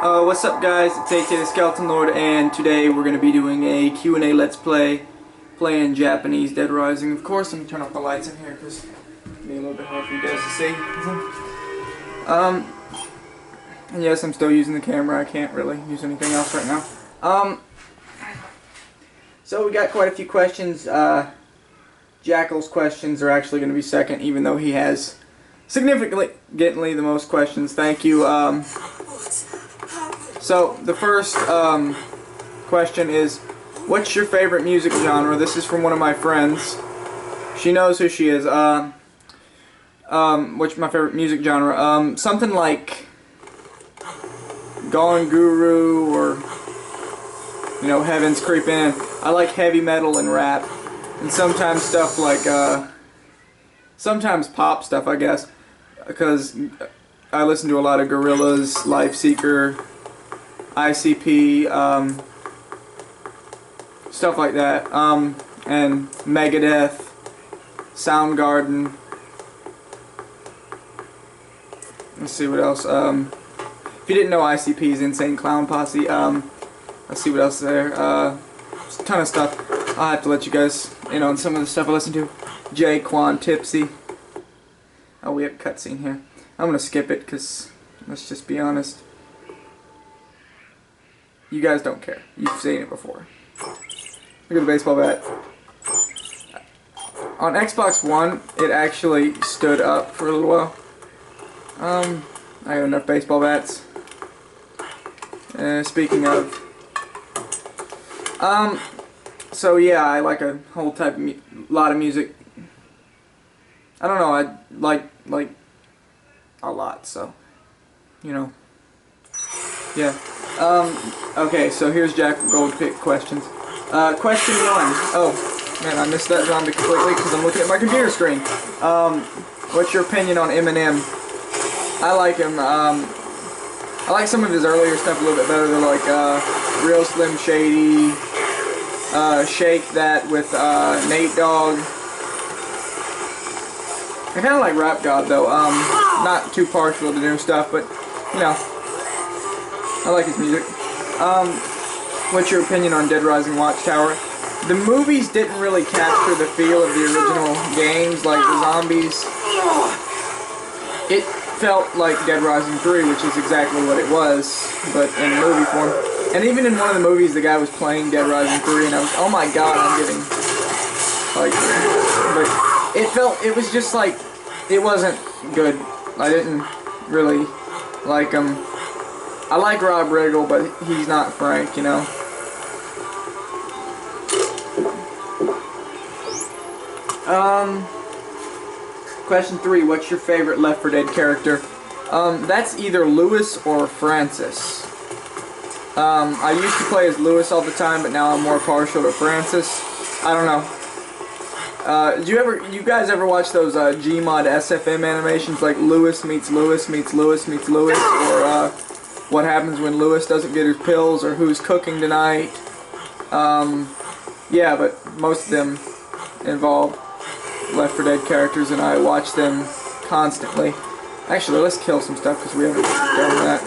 What's up guys, it's AT the Skeleton Lord, and today we're going to be doing a Q&A Let's Play, playing Japanese Dead Rising. Of course, let me turn off the lights in here because it'll be a little bit hard for you guys to see. And yes, I'm still using the camera, I can't really use anything else right now. So we got quite a few questions. Jackal's questions are actually going to be second, even though he has significantly the most questions. Thank you. So the first question is, what's your favorite music genre? This is from one of my friends. She knows who she is. What's my favorite music genre? Something like Gone Guru or, you know, Heaven's Creeping In. I like heavy metal and rap, and sometimes stuff like sometimes pop stuff, I guess, because I listen to a lot of Gorillaz, Lifeseeker, ICP, stuff like that, and Megadeth, Soundgarden. Let's see what else. If you didn't know, ICP is Insane Clown Posse. Let's see what else is there. Just a ton of stuff. I'll have to let you guys in on some of the stuff I listen to. J. Quan Tipsy. Oh, we have a cutscene here. I'm gonna skip it because, let's just be honest, you guys don't care. You've seen it before. Look at the baseball bat. On Xbox One, it actually stood up for a little while. I got enough baseball bats. Speaking of, so yeah, I like a whole type of lot of music. I don't know, I like a lot, so, you know, yeah. Okay, so here's Jack Goldpick questions. Question 1. Oh, man, I missed that zombie completely because I'm looking at my computer screen. What's your opinion on Eminem? I like him. I like some of his earlier stuff a little bit better. They're like, Real Slim Shady, Shake That with, Nate Dogg. I kind of like Rap God, though. Not too partial to new stuff, but, you know, I like his music. What's your opinion on Dead Rising Watchtower? The movies didn't really capture the feel of the original games, like the zombies. It felt like Dead Rising 3, which is exactly what it was, but in movie form. And even in one of the movies, the guy was playing Dead Rising 3, and I was, oh my god, I'm getting, like, but it was just like, it wasn't good. I didn't really like him. I like Rob Riggle, but he's not Frank, you know. Question 3, what's your favorite Left 4 Dead character? That's either Lewis or Francis. I used to play as Lewis all the time, but now I'm more partial to Francis. I don't know. You guys ever watch those Gmod SFM animations, like Lewis meets Lewis meets Lewis meets Lewis, or what happens when Lewis doesn't get his pills, or who's cooking tonight? Yeah, but most of them involve Left 4 Dead characters, and I watch them constantly. Actually, let's kill some stuff because we haven't done that.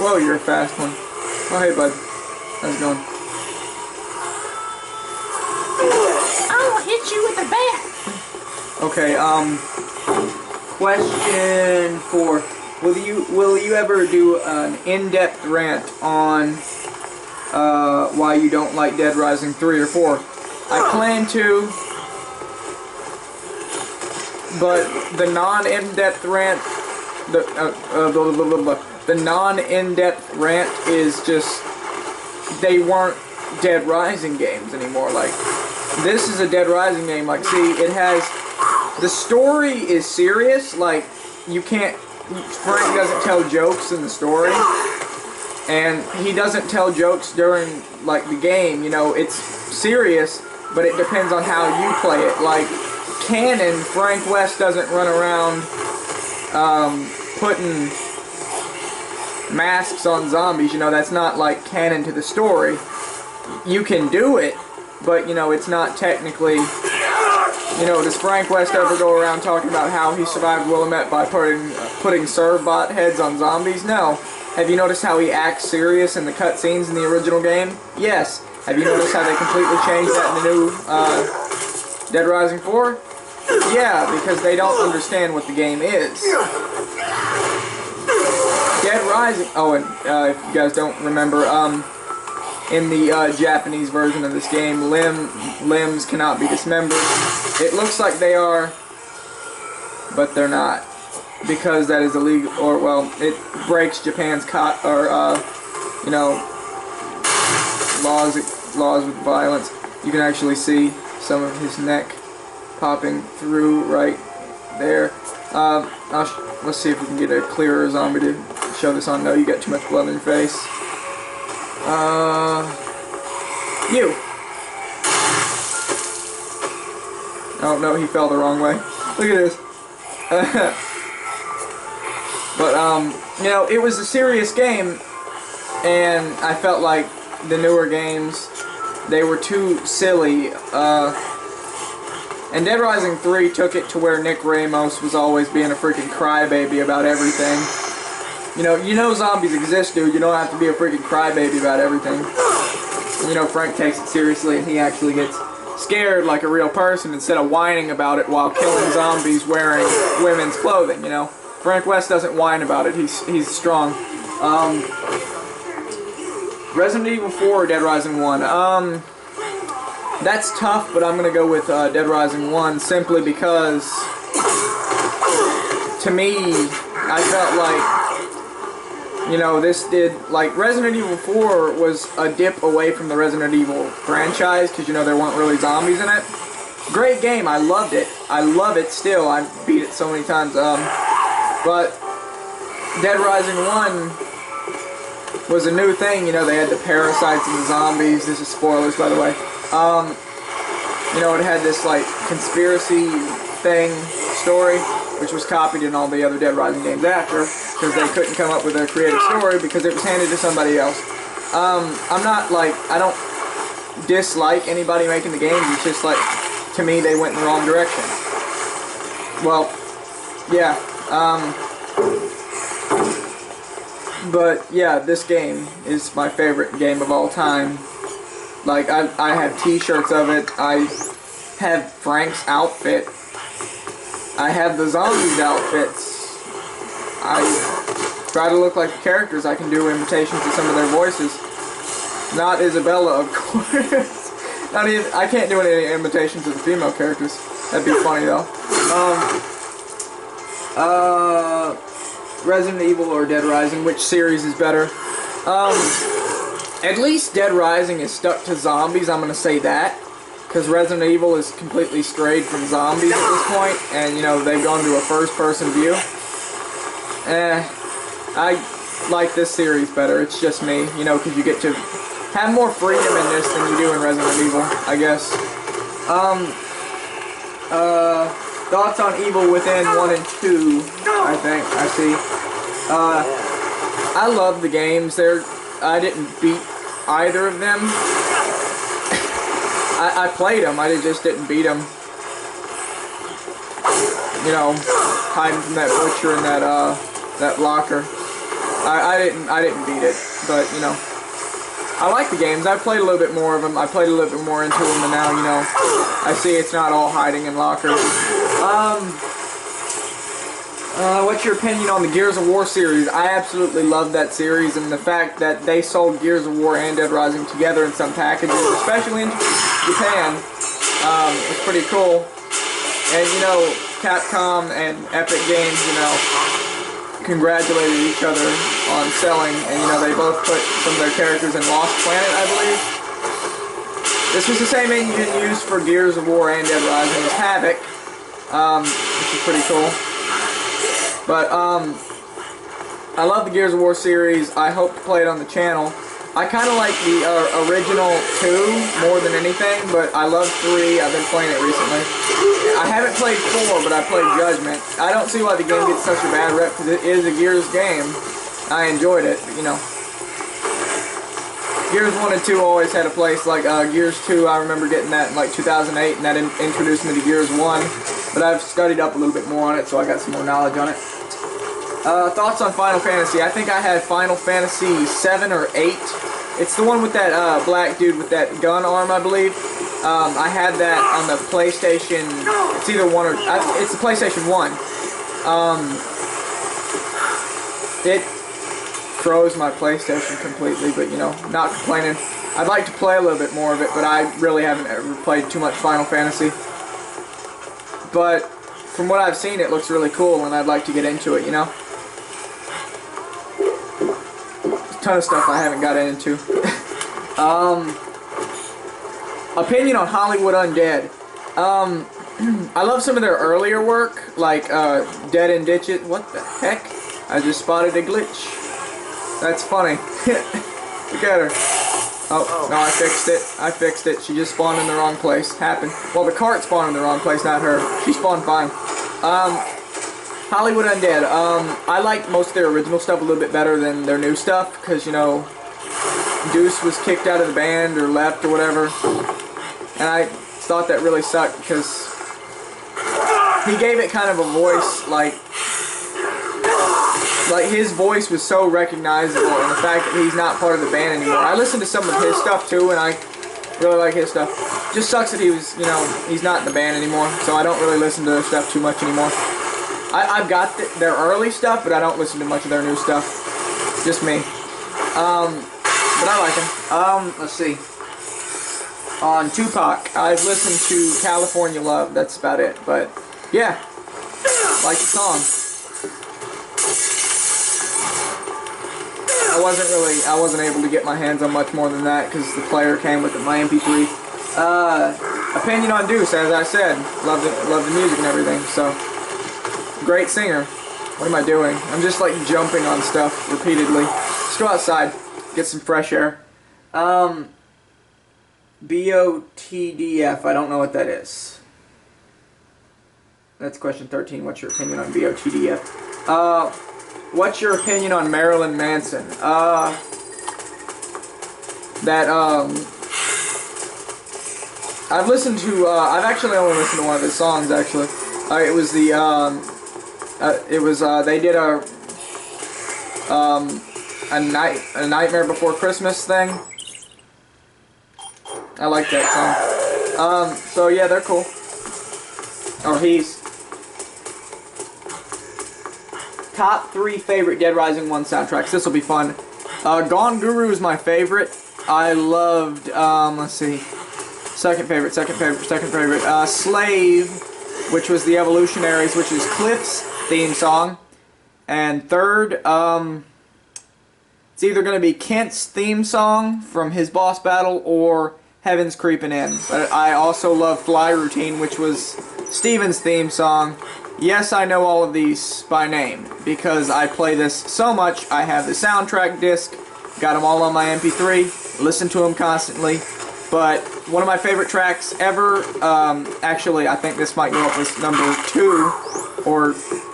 Whoa, you're a fast one. Oh, hey, bud. How's it going? I'll hit you with a bat. Okay, question 4. Will you ever do an in-depth rant on why you don't like Dead Rising 3 or 4? I plan to, but the non-in-depth rant, the non-in-depth rant is just, they weren't Dead Rising games anymore. Like, this is a Dead Rising game. Like, see, it has, the story is serious. Like, you can't, Frank doesn't tell jokes in the story, and he doesn't tell jokes during, like, the game. You know, it's serious, but it depends on how you play it. Like, canon, Frank West doesn't run around putting masks on zombies. You know, that's not like canon to the story. You can do it, but you know, it's not technically. You know, does Frank West ever go around talking about how he survived Willamette by putting Servbot heads on zombies? No. Have you noticed how he acts serious in the cutscenes in the original game? Yes. Have you noticed how they completely changed that in the new Dead Rising 4? Yeah, because they don't understand what the game is. Dead Rising... Oh, and if you guys don't remember, in the Japanese version of this game, limbs cannot be dismembered. It looks like they are, but they're not, because that is illegal. Or well, it breaks Japan's you know, laws with violence. You can actually see some of his neck popping through right there. Let's see if we can get a clearer zombie to show this on. No, you got too much blood in your face. You. Oh no, he fell the wrong way. Look at this. But you know, it was a serious game, and I felt like the newer games, they were too silly. And Dead Rising 3 took it to where Nick Ramos was always being a freaking crybaby about everything. You know zombies exist, dude. You don't have to be a freaking crybaby about everything. You know, Frank takes it seriously, and he actually gets scared like a real person instead of whining about it while killing zombies wearing women's clothing, you know. Frank West doesn't whine about it. He's strong. Resident Evil 4 or Dead Rising 1? That's tough, but I'm going to go with Dead Rising 1 simply because, to me, I felt like, you know, this did, like, Resident Evil 4 was a dip away from the Resident Evil franchise, because, you know, there weren't really zombies in it. Great game, I loved it. I love it still, I beat it so many times. But Dead Rising 1 was a new thing, you know, they had the parasites and the zombies. This is spoilers, by the way. You know, it had this, like, conspiracy thing, story, which was copied in all the other Dead Rising games after, because they couldn't come up with a creative story because it was handed to somebody else. I'm not, like, I don't dislike anybody making the games, it's just, like, to me, they went in the wrong direction. Well, yeah, but, yeah, this game is my favorite game of all time. Like, I have t-shirts of it, I have Frank's outfit, I have the zombies' outfits, I try to look like the characters, I can do imitations of some of their voices. Not Isabella, of course. I can't do any imitations of the female characters. That'd be funny, though. Resident Evil or Dead Rising, which series is better? At least Dead Rising is stuck to zombies, I'm gonna say that. Because Resident Evil is completely strayed from zombies at this point, and, you know, they've gone to a first-person view. I like this series better, it's just me, you know, because you get to have more freedom in this than you do in Resident Evil, I guess. Thoughts on Evil Within 1 and 2, I think, I see. I love the games, I didn't beat either of them. I played them, I just didn't beat them. You know, hiding from that butcher in that locker. I didn't beat it, but, you know, I like the games. I played a little bit more of them. I played a little bit more into them, and now, you know, I see it's not all hiding in lockers. What's your opinion on the Gears of War series? I absolutely love that series, and the fact that they sold Gears of War and Dead Rising together in some packages, especially in Japan, was pretty cool. And, you know, Capcom and Epic Games, you know, congratulated each other on selling, and, you know, they both put some of their characters in Lost Planet, I believe. This was the same engine used for Gears of War and Dead Rising as Havoc, which is pretty cool. But, I love the Gears of War series. I hope to play it on the channel. I kind of like the original 2 more than anything, but I love 3. I've been playing it recently. I haven't played 4, but I played Judgment. I don't see why the game gets such a bad rep, because it is a Gears game. I enjoyed it, but, you know. Gears 1 and 2 always had a place. Like Gears 2, I remember getting that in like 2008, and that introduced me to Gears 1. But I've studied up a little bit more on it, so I got some more knowledge on it. Thoughts on Final Fantasy? I think I had Final Fantasy 7 or 8. It's the one with that black dude with that gun arm, I believe. I had that on the PlayStation. It's either one or it's the PlayStation 1. It froze my PlayStation completely, but you know, not complaining. I'd like to play a little bit more of it, but I really haven't ever played too much Final Fantasy. But from what I've seen, it looks really cool, and I'd like to get into it, you know. There's a ton of stuff I haven't got into. Opinion on Hollywood Undead. I love some of their earlier work, like Dead and Ditch It. What the heck? I just spotted a glitch. That's funny. Look at her. Oh, no, I fixed it. I fixed it. She just spawned in the wrong place. Happened. Well, the cart spawned in the wrong place, not her. She spawned fine. Hollywood Undead. I like most of their original stuff a little bit better than their new stuff, because, you know, Deuce was kicked out of the band or left or whatever. And I thought that really sucked, because he gave it kind of a voice, like his voice was so recognizable, and the fact that he's not part of the band anymore. I listened to some of his stuff too, and I really like his stuff. Just sucks that he was, you know, he's not in the band anymore, so I don't really listen to their stuff too much anymore. I've got their early stuff, but I don't listen to much of their new stuff. Just me. But I like him. Let's see. On Tupac, I've listened to California Love. That's about it. But yeah, like the song. I wasn't able to get my hands on much more than that because the player came with my MP3. Opinion on Deuce, as I said, love the music and everything. So great singer. What am I doing? I'm just like jumping on stuff repeatedly. Let's go outside, get some fresh air. BOTDF, I don't know what that is. That's question 13. What's your opinion on BOTDF? What's your opinion on Marilyn Manson? I've listened to, I've actually only listened to one of his songs, actually. It was the, they did a Nightmare Before Christmas thing. I like that song. So yeah, they're cool. Or he's. Top 3 favorite Dead Rising 1 soundtracks. This will be fun. Gone Guru is my favorite. I loved, let's see. Second favorite. Slave, which was the Evolutionaries, which is Cliff's theme song. And third, it's either going to be Kent's theme song from his boss battle or Heaven's Creeping In. But I also love Fly Routine, which was Steven's theme song. Yes, I know all of these by name, because I play this so much. I have the soundtrack disc, got them all on my MP3, listen to them constantly. But one of my favorite tracks ever, actually I think this might go up as number 2, or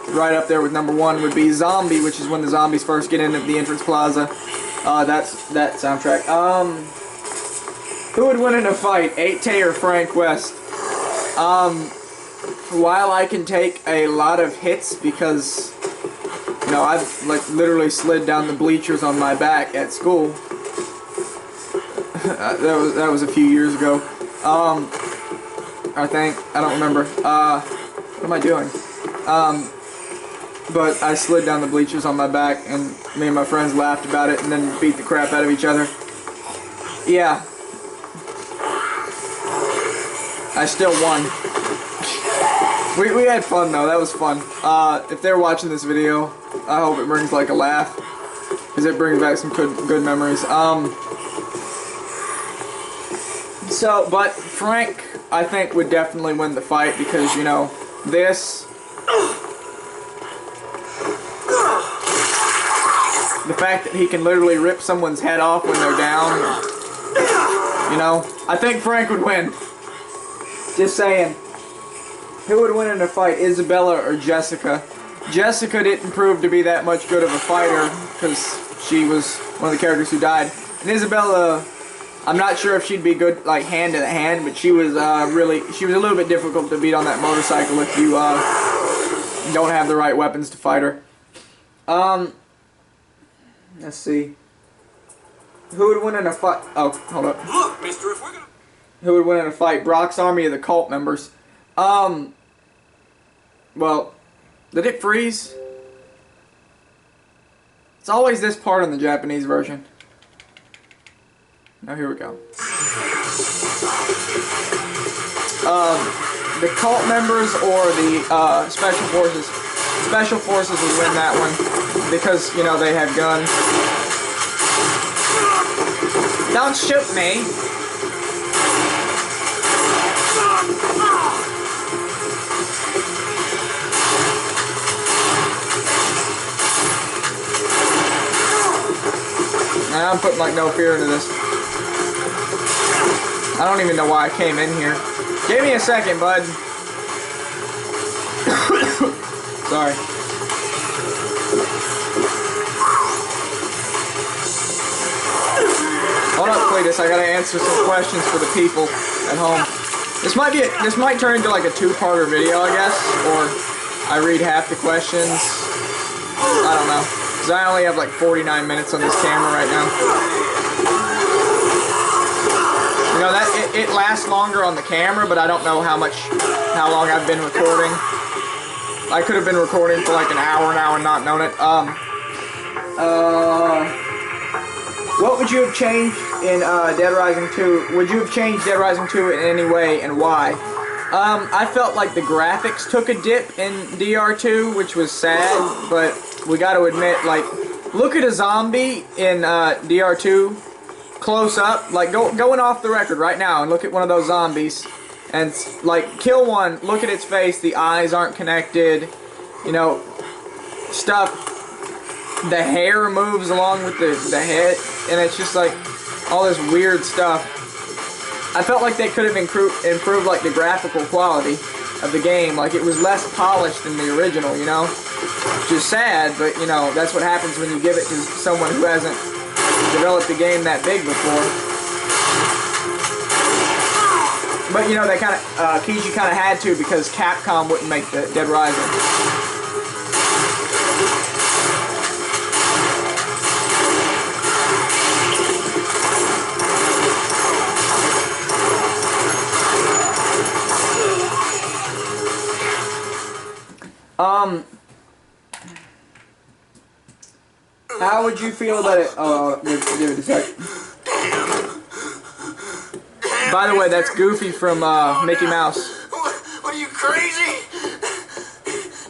right up there with number 1, would be Zombie, which is when the zombies first get into the entrance plaza. That's that soundtrack. Who would win in a fight, 8Tay or Frank West? While I can take a lot of hits because, you know, I've like literally slid down the bleachers on my back at school. that was a few years ago. I think, I don't remember. What am I doing? But I slid down the bleachers on my back, and me and my friends laughed about it, and then beat the crap out of each other. Yeah. I still won. We had fun though, that was fun. If they're watching this video, I hope it brings like a laugh, because it brings back some good memories. But Frank, I think, would definitely win the fight, because, you know, this, the fact that he can literally rip someone's head off when they're down, you know, I think Frank would win. Just saying. Who would win in a fight, Isabella or Jessica? Jessica didn't prove to be that much good of a fighter. because she was one of the characters who died. And Isabella, I'm not sure if she'd be good like hand to hand, but she was a little bit difficult to beat on that motorcycle if you don't have the right weapons to fight her. Let's see. Who would win in a fight? Oh, hold up. Look, mister, if we're gonna... Who would win in a fight? Brock's army or the cult members? Well, did it freeze? It's always this part in the Japanese version. Now here we go. The cult members or the special forces. Special forces would win that one because, you know, they have guns. Don't shoot me. I'm putting like no fear into this. I don't even know why I came in here. Give me a second, bud. Sorry. Hold up, Cletus. I gotta answer some questions for the people at home. This might turn into like a two-parter video, I guess, or I read half the questions. I don't know, because I only have like 49 minutes on this camera right now. You know, that it lasts longer on the camera, but I don't know how long I've been recording. I could have been recording for like an hour now and not known it. What would you have changed in Dead Rising 2? Would you have changed Dead Rising 2 in any way, and why? I felt like the graphics took a dip in DR2, which was sad, but we got to admit, like, look at a zombie in DR2 close up, like going off the record right now, and look at one of those zombies, and like kill one, look at its face, the eyes aren't connected, you know, stuff. The hair moves along with the head, and it's just like all this weird stuff. I felt like they could have improved like the graphical quality of the game. Like it was less polished than the original, you know? Which is sad, but you know, that's what happens when you give it to someone who hasn't developed the game that big before. But you know, they kind of, Keiji kind of had to because Capcom wouldn't make the Dead Rising. How would you feel about it? Oh, give it a sec. By the way, that's Goofy from Mickey Mouse. What are you, crazy?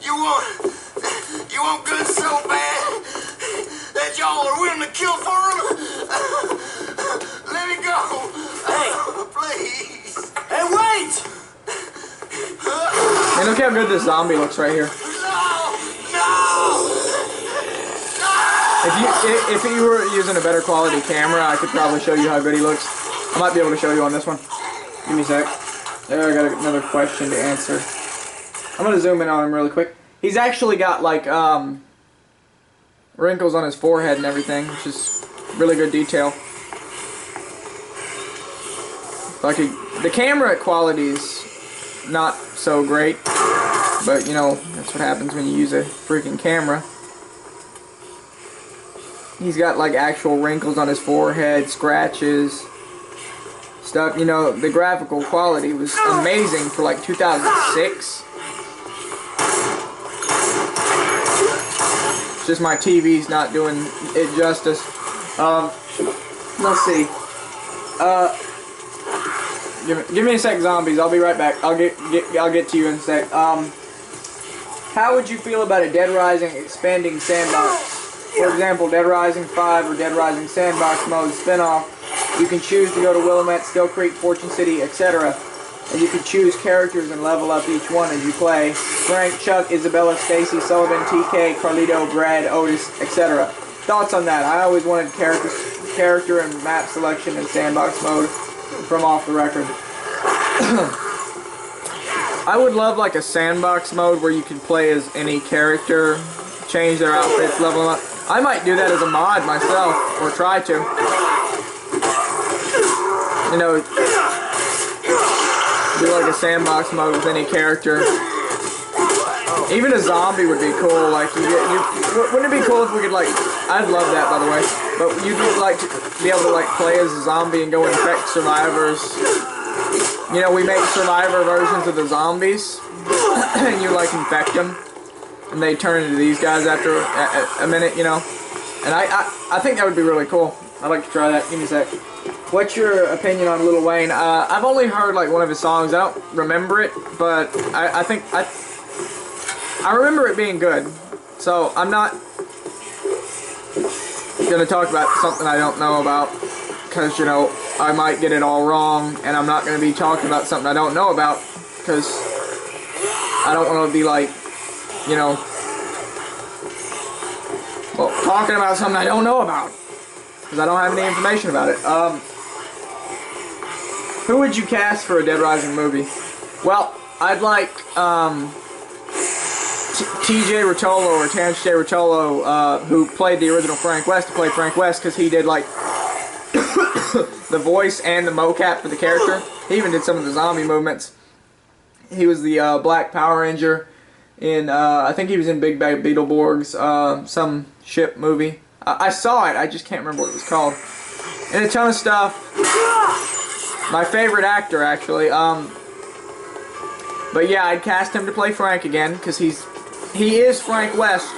You want good so bad that y'all are willing to kill for him? Let me go. Hey, please. Hey, wait! And look how good this zombie looks right here. If you were using a better quality camera, I could probably show you how good he looks. I might be able to show you on this one. Give me a sec. There, I got another question to answer. I'm gonna zoom in on him really quick. He's actually got like wrinkles on his forehead and everything, which is really good detail. Like the camera quality is not so great, but you know that's what happens when you use a freaking camera. He's got like actual wrinkles on his forehead, scratches, stuff. You know, the graphical quality was amazing for like 2006. It's just my TV's not doing it justice. Let's see. Give me a sec, zombies. I'll be right back. I'll get to you in a sec. How would you feel about a Dead Rising expanding sandbox? For example, Dead Rising 5 or Dead Rising Sandbox Mode spin-off. You can choose to go to Willamette, Still Creek, Fortune City, etc. And you can choose characters and level up each one as you play. Frank, Chuck, Isabella, Stacy, Sullivan, TK, Carlito, Brad, Otis, etc. Thoughts on that? I always wanted character and map selection in Sandbox Mode from off the record. I would love like a Sandbox Mode where you can play as any character, change their outfits, level them up. I might do that as a mod myself, or try to. You know, do like a sandbox mode with any character. Even a zombie would be cool. Like wouldn't it be cool if we could like? I'd love that, by the way. But you'd like to be able to like play as a zombie and go infect survivors. You know, we make survivor versions of the zombies, and you like infect them, and they turn into these guys after a minute. You know, and I think that would be really cool. I'd like to try that. Give me a sec. What's your opinion on Lil Wayne? I've only heard like one of his songs. I don't remember it, but I think I remember it being good. So I'm not gonna talk about something I don't know about, because you know I might get it all wrong, and I'm not gonna be talking about something I don't know about, because I don't want to be like, you know, well, talking about something I don't know about, because I don't have any information about it. Who would you cast for a Dead Rising movie? Well, I'd like T.J. Rotolo, or Terrence J. Rotolo, who played the original Frank West, to play Frank West, because he did like the voice and the mocap for the character. He even did some of the zombie movements. He was the Black Power Ranger in, I think he was in Big Bad Beetleborgs, some ship movie. I saw it, I just can't remember what it was called. And a ton of stuff. My favorite actor, actually. But yeah, I'd cast him to play Frank again, because he is Frank West.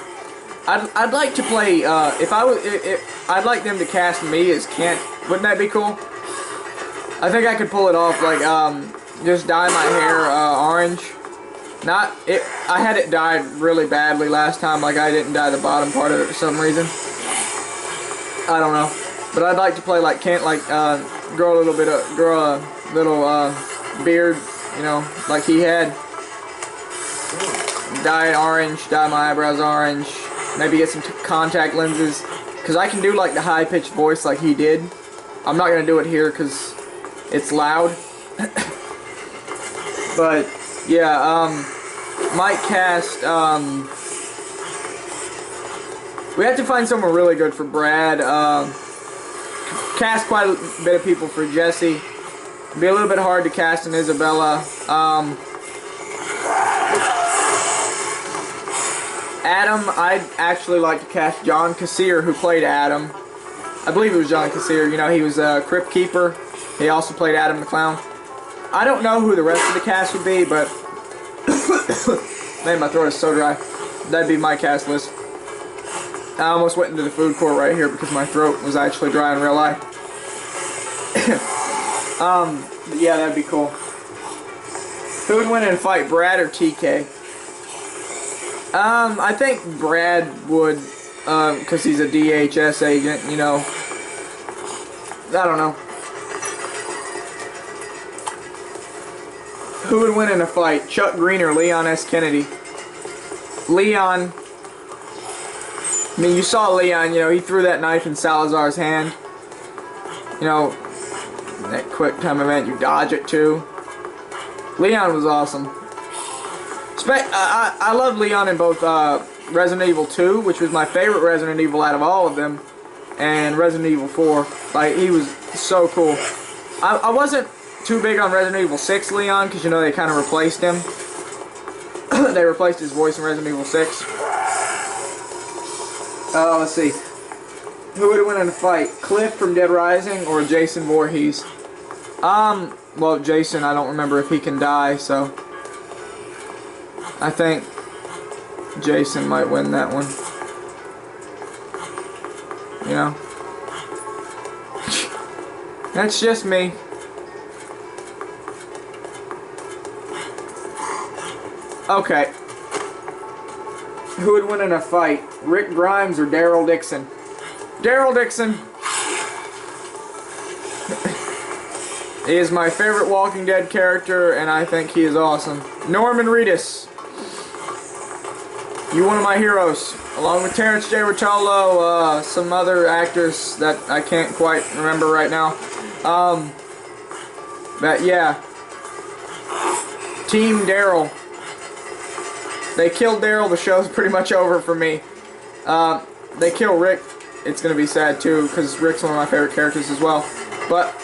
I'd like to play, I'd like them to cast me as Kent. Wouldn't that be cool? I think I could pull it off, like, just dye my hair orange. I had it dyed really badly last time, like I didn't dye the bottom part of it for some reason. I don't know. But I'd like to play like Kent, like, grow a little beard, you know, like he had. Dye it orange, dye my eyebrows orange, maybe get some contact lenses, because I can do like the high-pitched voice like he did. I'm not going to do it here because it's loud. But yeah, might cast, we have to find someone really good for Brad. Cast quite a bit of people for Jesse. It'd be a little bit hard to cast an Isabella. Adam, I'd actually like to cast John Kassir, who played Adam. I believe it was John Kassir. You know, he was a Crypt Keeper. He also played Adam the Clown. I don't know who the rest of the cast would be, but man, my throat is so dry. That'd be my cast list. I almost went into the food court right here because my throat was actually dry in real life. But yeah, that'd be cool. Who would win in a fight, Brad or TK? I think Brad would, because he's a DHS agent, you know. I don't know. Who would win in a fight, Chuck Green or Leon S. Kennedy? Leon, I mean, you saw Leon, you know, he threw that knife in Salazar's hand. You know, that quick time event, you dodge it too. Leon was awesome. I love Leon in both Resident Evil 2, which was my favorite Resident Evil out of all of them, and Resident Evil 4. Like, he was so cool. I wasn't too big on Resident Evil 6 Leon, because, you know, they kind of replaced him. They replaced his voice in Resident Evil 6. Let's see. Who would win in a fight? Cliff from Dead Rising or Jason Voorhees? Well, Jason, I don't remember if he can die, so I think Jason might win that one. You know? That's just me. Okay. Who would win in a fight? Rick Grimes or Daryl Dixon? Daryl Dixon. He is my favorite Walking Dead character, and I think he is awesome. Norman Reedus. You one of my heroes. Along with Terrence J. Rotolo, some other actors that I can't quite remember right now. But yeah. Team Daryl. They killed Daryl, the show's pretty much over for me. they kill Rick, it's gonna be sad too, because Rick's one of my favorite characters as well. But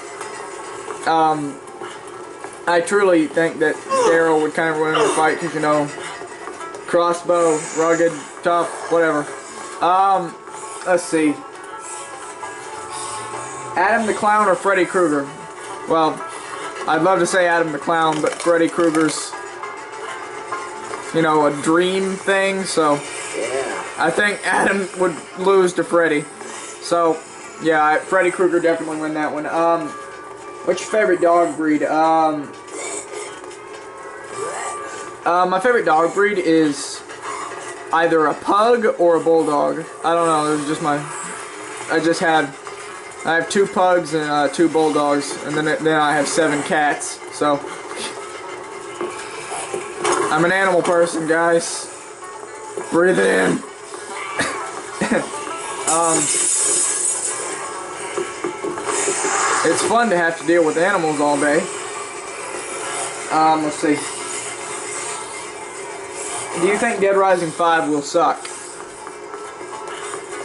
I truly think that Daryl would kind of win the fight, because, you know, crossbow, rugged, tough, whatever. Let's see. Adam the Clown or Freddy Krueger? Well, I'd love to say Adam the Clown, but Freddy Krueger's, you know, a dream thing, so I think Adam would lose to Freddy. So, yeah, Freddy Krueger definitely win that one. What's your favorite dog breed? My favorite dog breed is either a pug or a bulldog. I don't know, it's just I have 2 pugs and 2 bulldogs, and then I have 7 cats, so I'm an animal person, guys. Breathe it in. It's fun to have to deal with animals all day. Let's see. Do you think Dead Rising 5 will suck?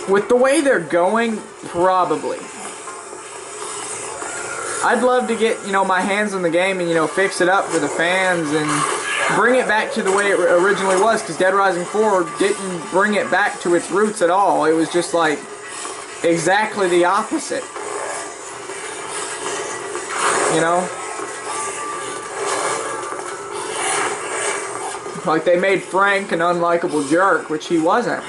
With the way they're going, probably. I'd love to get, you know, my hands on the game and, you know, fix it up for the fans and bring it back to the way it originally was, because Dead Rising 4 didn't bring it back to its roots at all. It was just like exactly the opposite. You know? Like, they made Frank an unlikable jerk, which he wasn't.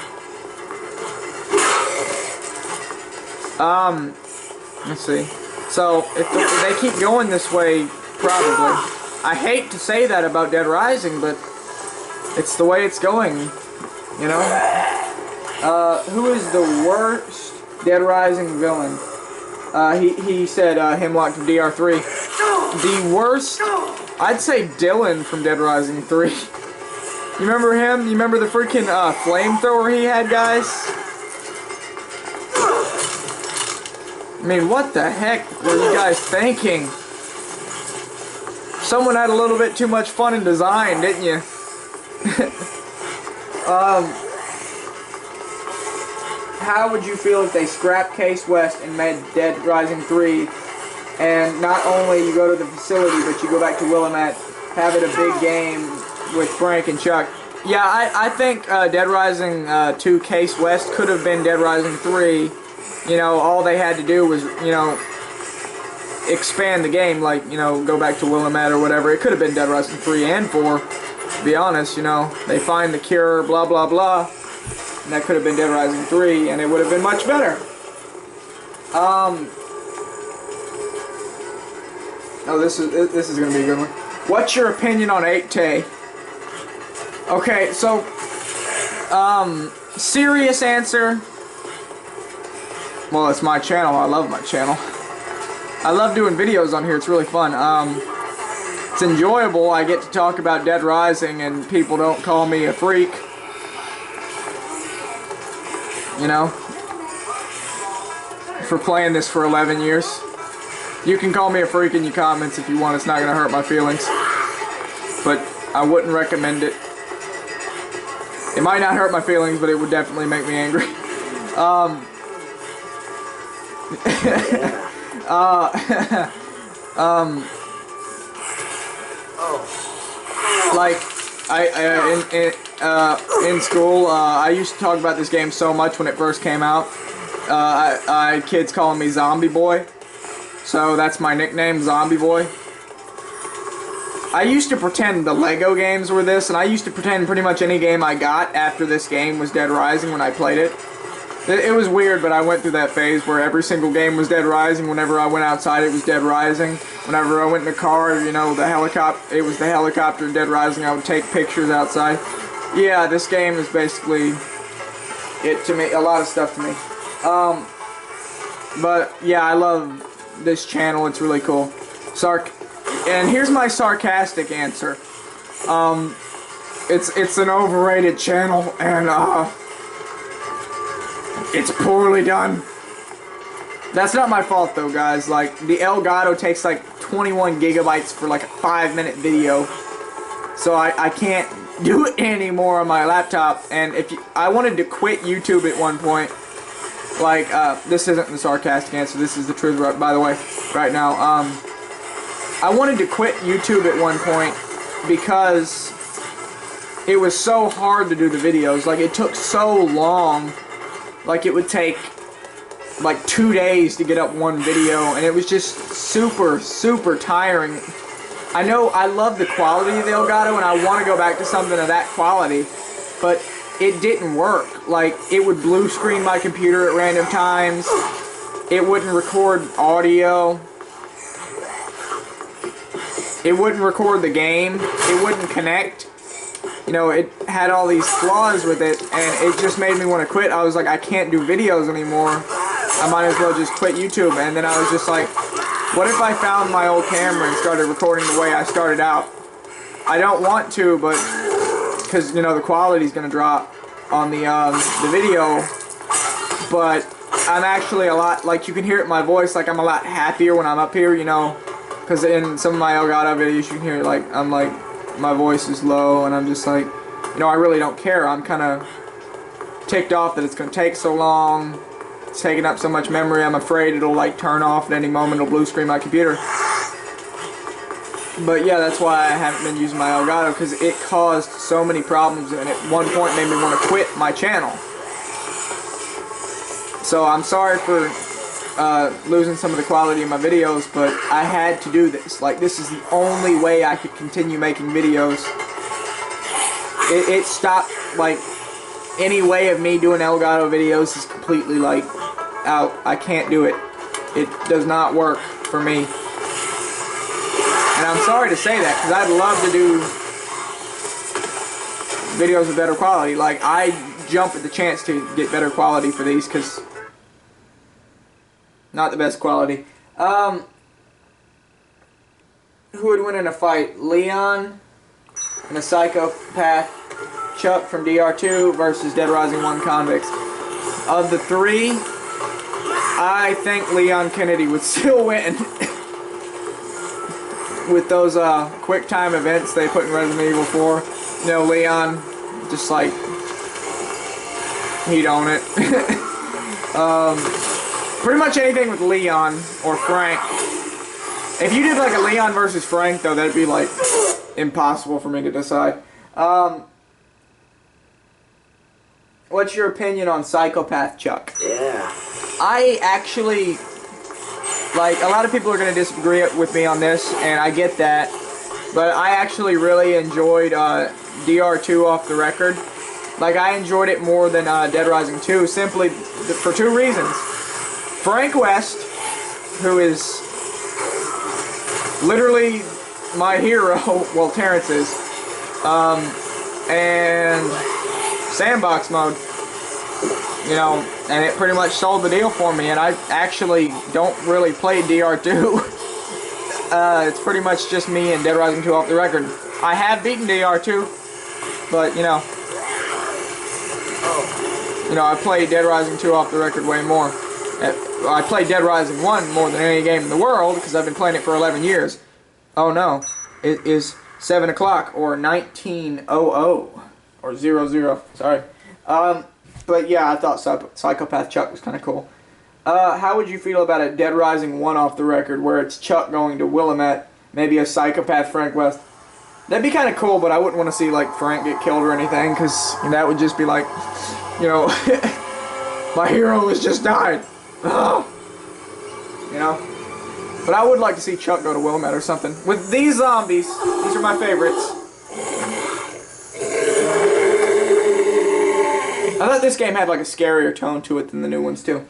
Let's see. So, if they keep going this way, probably. I hate to say that about Dead Rising, but it's the way it's going, you know? Who is the worst Dead Rising villain? He said Hemlock from DR3. The worst, I'd say Dylan from Dead Rising 3. You remember him? You remember the freaking flamethrower he had, guys? I mean, what the heck were you guys thinking? Someone had a little bit too much fun in design, didn't you? How would you feel if they scrapped Case West and made Dead Rising 3, and not only you go to the facility, but you go back to Willamette, have it a big game with Frank and Chuck? Yeah, I think Dead Rising 2 Case West could have been Dead Rising 3. You know, all they had to do was, you know, expand the game, like, you know, go back to Willamette or whatever. It could have been Dead Rising 3 and 4, to be honest, you know. They find the cure, blah, blah, blah. And that could have been Dead Rising 3, and it would have been much better. Oh, this is going to be a good one. What's your opinion on 8Tay? Okay, so, serious answer. Well, it's my channel. I love my channel. I love doing videos on here. It's really fun. It's enjoyable. I get to talk about Dead Rising and people don't call me a freak. You know? For playing this for 11 years. You can call me a freak in your comments if you want. It's not going to hurt my feelings. But I wouldn't recommend it. It might not hurt my feelings, but it would definitely make me angry. Like, in school, I used to talk about this game so much when it first came out. I had kids calling me Zombie Boy, so that's my nickname, Zombie Boy. I used to pretend the Lego games were this, and I used to pretend pretty much any game I got after this game was Dead Rising when I played it. It was weird, but I went through that phase where every single game was Dead Rising. Whenever I went outside, it was Dead Rising. Whenever I went in the car, you know, it was the helicopter in Dead Rising. I would take pictures outside. Yeah, this game is basically it to me, a lot of stuff to me. But yeah, I love this channel. It's really cool. And here's my sarcastic answer. It's an overrated channel, and it's poorly done. That's not my fault though, guys. Like, the Elgato takes like 21 gigabytes for like a 5-minute video. So I can't do it anymore on my laptop. And I wanted to quit YouTube at one point Like, this isn't the sarcastic answer, this is the truth, by the way, right now. I wanted to quit YouTube at one point because it was so hard to do the videos. Like, it took so long. Like, it would take like 2 days to get up one video, and it was just super tiring. I know I love the quality of the Elgato, and I want to go back to something of that quality, but it didn't work. Like, it would blue screen my computer at random times. It wouldn't record audio. It wouldn't record the game. It wouldn't connect. You know, it had all these flaws with it, and it just made me want to quit. I was like, I can't do videos anymore. I might as well just quit YouTube. And then I was just like, what if I found my old camera and started recording the way I started out? I don't want to, but because, you know, the quality's going to drop on the video, but I'm actually a lot, like, you can hear it in my voice, like, I'm a lot happier when I'm up here, you know, because in some of my Elgato videos you can hear, like, I'm like, my voice is low, and I'm just like, you know, I really don't care. I'm kind of ticked off that it's going to take so long. It's taking up so much memory. I'm afraid it'll, like, turn off at any moment. It'll blue screen my computer. But yeah, that's why I haven't been using my Elgato, because it caused so many problems, and at one point made me want to quit my channel. So I'm sorry for losing some of the quality of my videos, but I had to do this. Like, this is the only way I could continue making videos. It stopped, like, any way of me doing Elgato videos is completely, like, out. I can't do it. It does not work for me. And I'm sorry to say that, because I'd love to do videos with better quality. Like, I jump at the chance to get better quality for these, because not the best quality. Who would win in a fight? Leon and a psychopath Chuck from DR2 versus Dead Rising 1 convicts. Of the three, I think Leon Kennedy would still win. With those quick time events they put in Resident Evil 4. You know, Leon, just like, he'd own it. Pretty much anything with Leon or Frank. If you did like a Leon versus Frank, though, that'd be like impossible for me to decide. What's your opinion on Psychopath Chuck? Yeah. I actually, like, a lot of people are going to disagree with me on this, and I get that, but I actually really enjoyed DR2 Off the Record. Like, I enjoyed it more than Dead Rising 2, simply for two reasons. Frank West, who is literally my hero, well, Terrence is, and Sandbox Mode, you know, and it pretty much sold the deal for me, and I actually don't really play DR2. It's pretty much just me and Dead Rising 2 Off the Record. I have beaten DR2, but, you know, I played Dead Rising 2 Off the Record way more. I played Dead Rising 1 more than any game in the world, because I've been playing it for 11 years. Oh no, it is 7 o'clock, or 1900, or 00, sorry. But yeah, I thought Psychopath Chuck was kind of cool. How would you feel about a Dead Rising 1 Off the Record, where it's Chuck going to Willamette, maybe a Psychopath Frank West? That'd be kind of cool, but I wouldn't want to see, like, Frank get killed or anything, because that would just be like, you know, my hero has just died. Ugh. You know? But I would like to see Chuck go to Willamette or something. With these zombies, these are my favorites. I thought this game had like a scarier tone to it than the new ones too.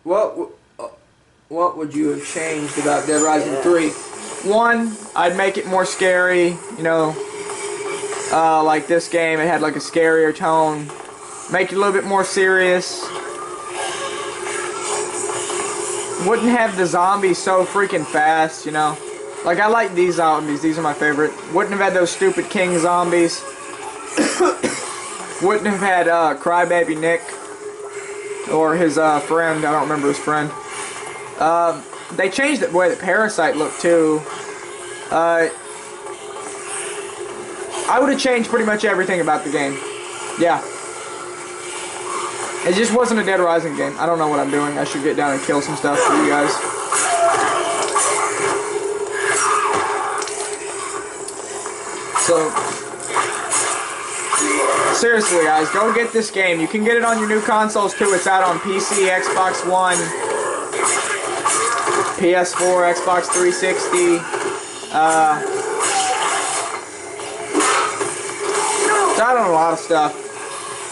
What would you have changed about Dead Rising 3? One, I'd make it more scary, you know, like this game, it had like a scarier tone. Make it a little bit more serious. Wouldn't have the zombies so freaking fast, you know. Like, I like these zombies, these are my favorite. Wouldn't have had those stupid king zombies. Wouldn't have had Crybaby Nick or his friend, I don't remember his friend. They changed the way that Parasite looked too. I would have changed pretty much everything about the game. Yeah. It just wasn't a Dead Rising game. I don't know what I'm doing. I should get down and kill some stuff for you guys. So, seriously guys, go get this game. You can get it on your new consoles too. It's out on PC, Xbox One, PS4, Xbox 360. It's out on a lot of stuff.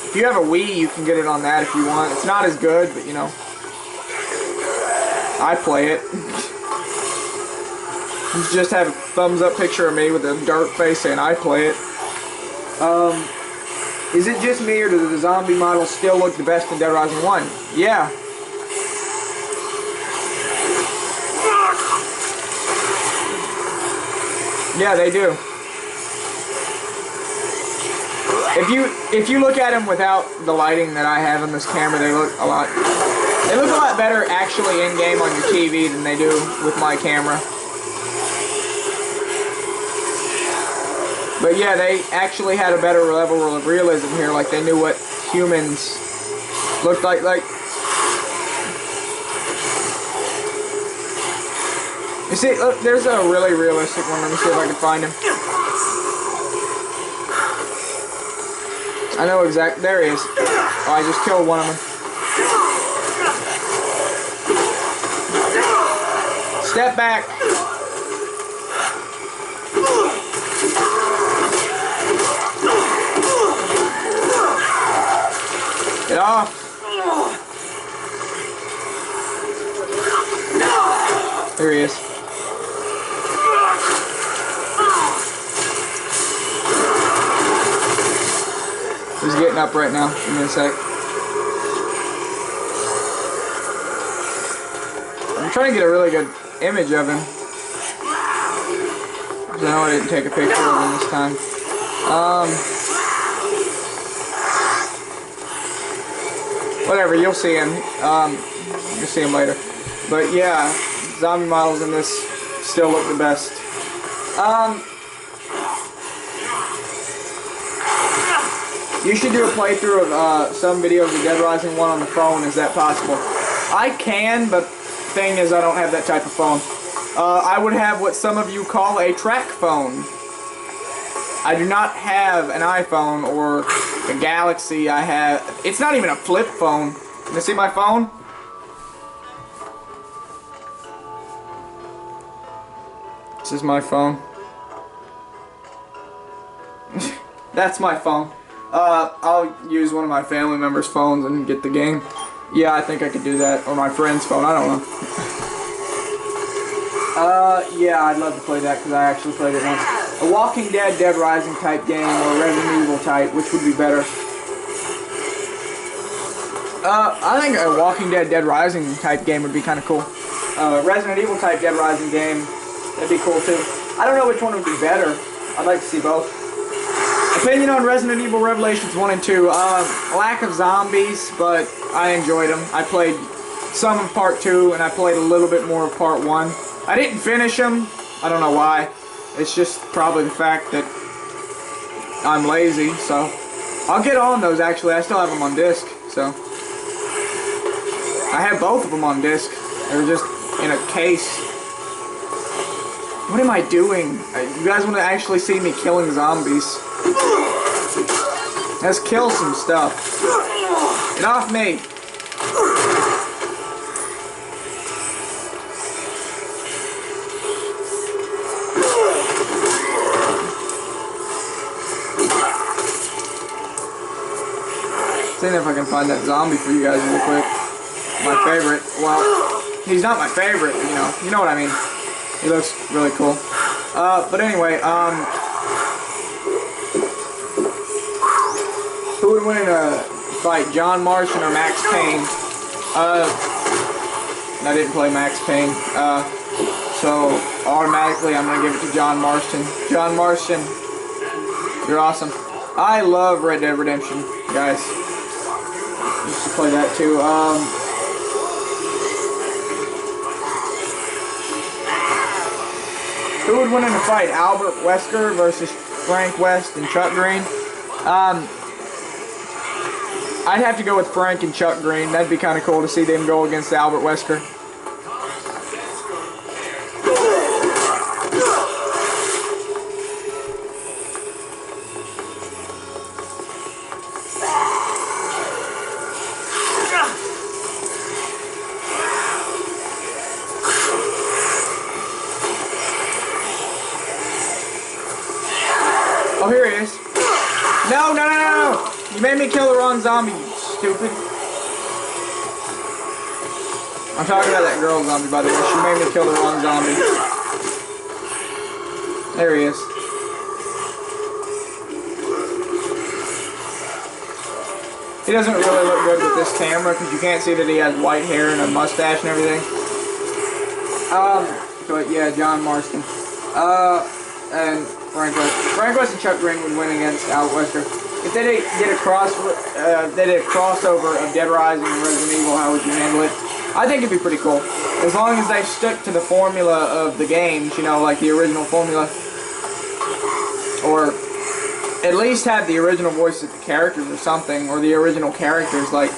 If you have a Wii, you can get it on that if you want. It's not as good, but you know, I play it. You just have a thumbs up picture of me with a dark face saying I play it. Is it just me or do the zombie models still look the best in Dead Rising 1? Yeah. Yeah, they do. If you look at them without the lighting that I have on this camera, they look a lot better actually in game on your TV than they do with my camera. But yeah, they actually had a better level of realism here, like they knew what humans looked like. You see, look, there's a really realistic one. Let me see if I can find him. I know exactly. There he is. Oh, I just killed one of them. Step back. Get off. There he is. He's getting up right now. Give me a sec. I'm trying to get a really good image of him. Because I know I didn't take a picture of him this time. Whatever, you'll see him. You'll see him later. But yeah, zombie models in this still look the best. You should do a playthrough of some videos of Dead Rising 1 on the phone. Is that possible? I can, but the thing is I don't have that type of phone. I would have what some of you call a track phone. I do not have an iPhone or a Galaxy. It's not even a flip phone. Can you see my phone? This is my phone. That's my phone. I'll use one of my family members' phones and get the game. Yeah, I think I could do that. Or my friend's phone, I don't know. Yeah, I'd love to play that because I actually played it once. A Walking Dead, Dead Rising type game or Resident Evil type, which would be better? I think a Walking Dead, Dead Rising type game would be kind of cool. Resident Evil type Dead Rising game, that'd be cool too. I don't know which one would be better. I'd like to see both. Opinion on Resident Evil Revelations 1 and 2. Lack of zombies, but I enjoyed them. I played some of Part 2, and I played a little bit more of Part 1. I didn't finish them. I don't know why. It's just probably the fact that I'm lazy, so... I'll get on those, actually. I still have them on disc, so... I have both of them on disc. They're just in a case. What am I doing? You guys want to actually see me killing zombies? Let's kill some stuff. Get off me! Seeing if I can find that zombie for you guys real quick. My favorite. Well, he's not my favorite, you know what I mean. He looks really cool. But anyway, who would win in a fight, John Marston or Max Payne? I didn't play Max Payne, so automatically I'm gonna give it to John Marston. John Marston, you're awesome. I love Red Dead Redemption, guys. I used to play that too. Who would win in a fight, Albert Wesker versus Frank West and Chuck Green? I'd have to go with Frank and Chuck Green. That'd be kind of cool to see them go against Albert Wesker. Oh, here he is. No, no, no, no, no! You made me kill the wrong zombie, you stupid. I'm talking about that girl zombie, by the way. She made me kill the wrong zombie. There he is. He doesn't really look good with this camera because you can't see that he has white hair and a mustache and everything. But yeah, John Marston. And Frank West and Chuck Green would win against Albert Wesker. If they did a crossover of Dead Rising and Resident Evil, how would you handle it? I think it'd be pretty cool. As long as they stick to the formula of the games, you know, like the original formula. Or at least have the original voices of the characters or something, or the original characters, like,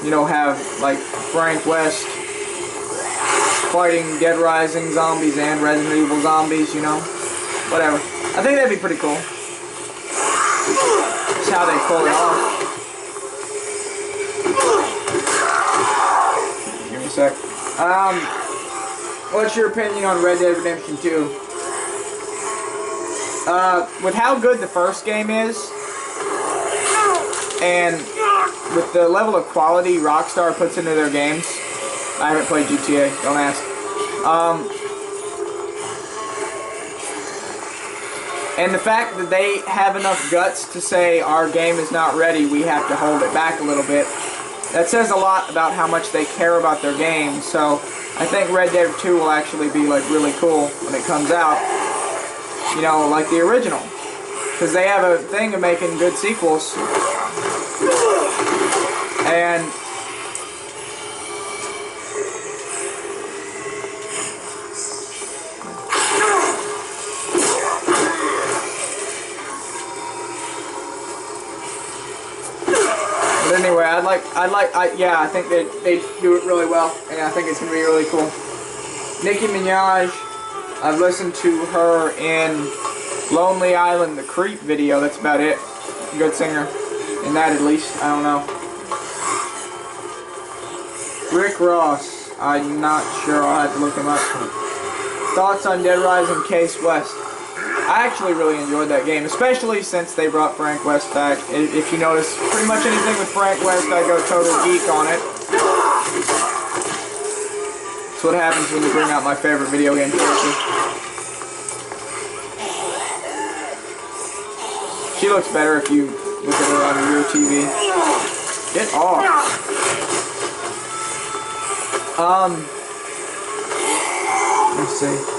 you know, have, like, Frank West fighting Dead Rising zombies and Resident Evil zombies, you know? Whatever. I think that'd be pretty cool. Just how they pull it off. Give me a sec. What's your opinion on Red Dead Redemption 2? With how good the first game is, and with the level of quality Rockstar puts into their games, I haven't played GTA, don't ask. And the fact that they have enough guts to say our game is not ready, we have to hold it back a little bit, that says a lot about how much they care about their game. So I think Red Dead 2 will actually be like really cool when it comes out. You know, like the original. Because they have a thing of making good sequels. And but anyway, I think they do it really well, and I think it's gonna be really cool. Nicki Minaj, I've listened to her in Lonely Island, the Creep video. That's about it. Good singer. In that, at least. I don't know. Rick Ross. I'm not sure. I'll have to look him up. Thoughts on Dead Rising Case West? I actually really enjoyed that game, especially since they brought Frank West back. If you notice, pretty much anything with Frank West, I go total geek on it. That's what happens when you bring out my favorite video game character. She looks better if you look at her on your TV. Get off. Let's see.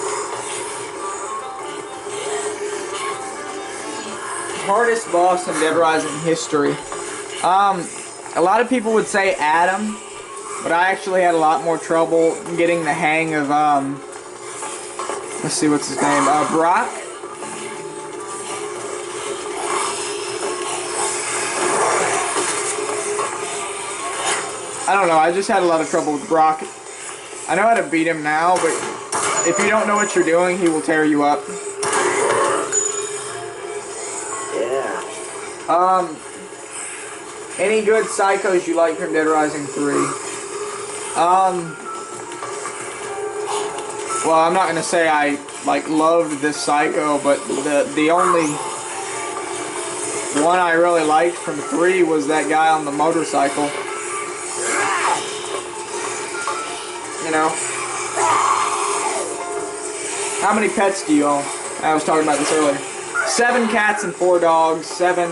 Hardest boss in Dead Rising history. A lot of people would say Adam, but I actually had a lot more trouble getting the hang of, let's see, what's his name, Brock. I don't know, I just had a lot of trouble with Brock. I know how to beat him now, but if you don't know what you're doing, he will tear you up. Any good psychos you like from Dead Rising 3? Well, I'm not gonna say I like loved this psycho, but the only one I really liked from 3 was that guy on the motorcycle. You know? How many pets do you own? I was talking about this earlier. 7 cats and 4 dogs. 7,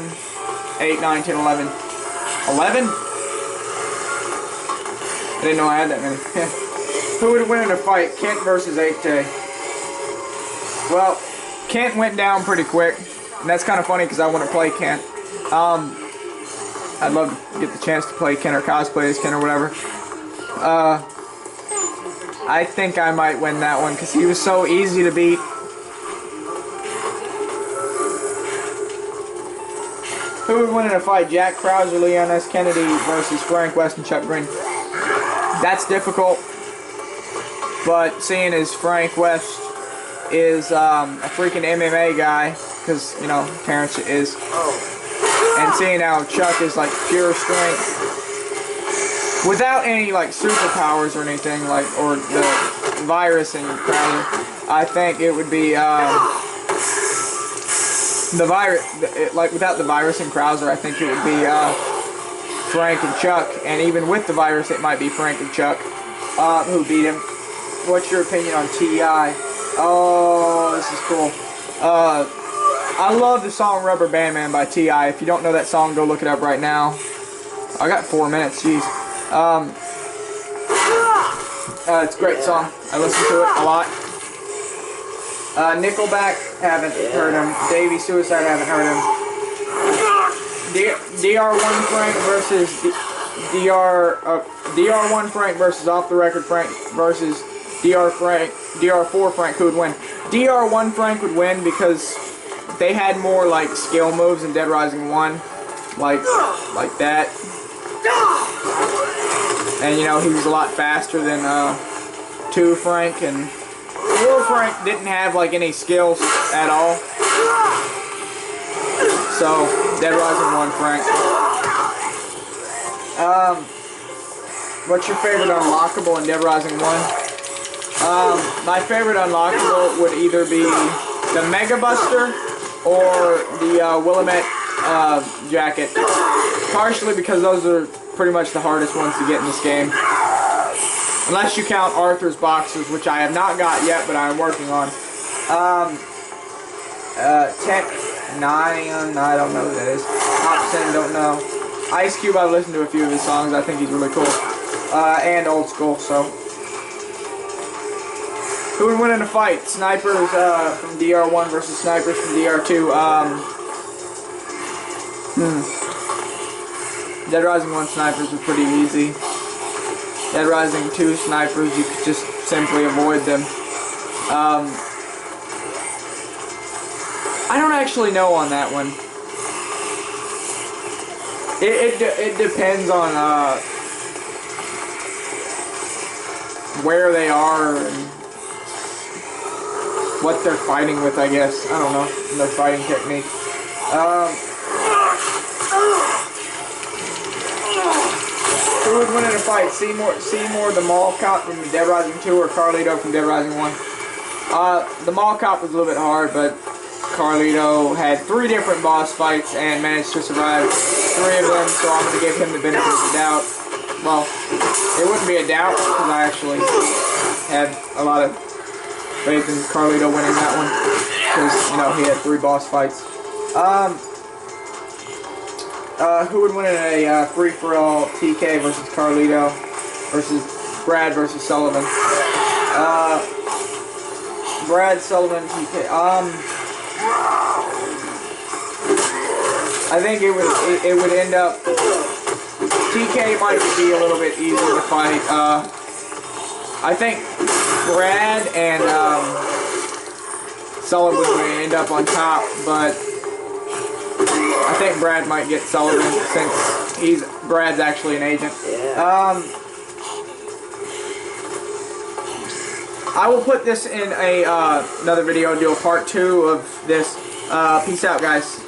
8, 9, 10, 11. 11? I didn't know I had that many. Who would win in a fight? Kent versus 8K. Well, Kent went down pretty quick. And that's kind of funny because I want to play Kent. I'd love to get the chance to play Kent or cosplay as Kent or whatever. I think I might win that one because he was so easy to beat. Who would win in a fight? Jack Krause, Leon S. Kennedy versus Frank West and Chuck Green. That's difficult, but seeing as Frank West is a freaking MMA guy, because, you know, Terrence is, and seeing how Chuck is like pure strength, without any like superpowers or anything, like, or the virus and Krause, I think it would be the virus, like without the virus and Krauser, I think it would be Frank and Chuck, and even with the virus, it might be Frank and Chuck who beat him. What's your opinion on T.I.? Oh, this is cool. I love the song Rubber Band Man by T.I. If you don't know that song, go look it up right now. I got 4 minutes, jeez. It's a great song. I listen to it a lot. Nickelback, haven't heard him. Davey Suicide, haven't heard him. DR1 Frank versus DR1 Frank versus Off the Record Frank versus DR4 Frank. Who would win? DR1 Frank would win because they had more like skill moves in Dead Rising 1, like that. And you know, he was a lot faster than 2 Frank, and 4 Frank didn't have like any skills at all. So Dead Rising 1 Frank. What's your favorite unlockable in Dead Rising 1? My favorite unlockable would either be the Mega Buster or the Willamette jacket. Partially because those are pretty much the hardest ones to get in this game. Unless you count Arthur's boxes, which I have not got yet, but I am working on. 9, I don't know who that is. Top 10, don't know. Ice Cube, I've listened to a few of his songs. I think he's really cool. And old school, so. Who would win in a fight? Snipers from DR1 versus snipers from DR2. Dead Rising 1 snipers are pretty easy. Dead Rising 2 snipers, you could just simply avoid them. I don't actually know on that one. It depends on where they are and what they're fighting with, I guess. I don't know, their fighting technique. Who would win in a fight? Seymour the Mall Cop from Dead Rising 2 or Carlito from Dead Rising 1? The Mall Cop was a little bit hard, but Carlito had 3 different boss fights and managed to survive 3 of them, so I'm going to give him the benefit of the doubt. Well, it wouldn't be a doubt because I actually had a lot of faith in Carlito winning that one because, you know, he had 3 boss fights. Who would win in a free-for-all TK versus Carlito versus Brad versus Sullivan? Brad, Sullivan, TK. I think it would end up. TK might be a little bit easier to fight. I think Brad and Sullivan would end up on top, but I think Brad might get Sullivan since Brad's actually an agent. I will put this in another video, do a part 2 of this. Peace out, guys.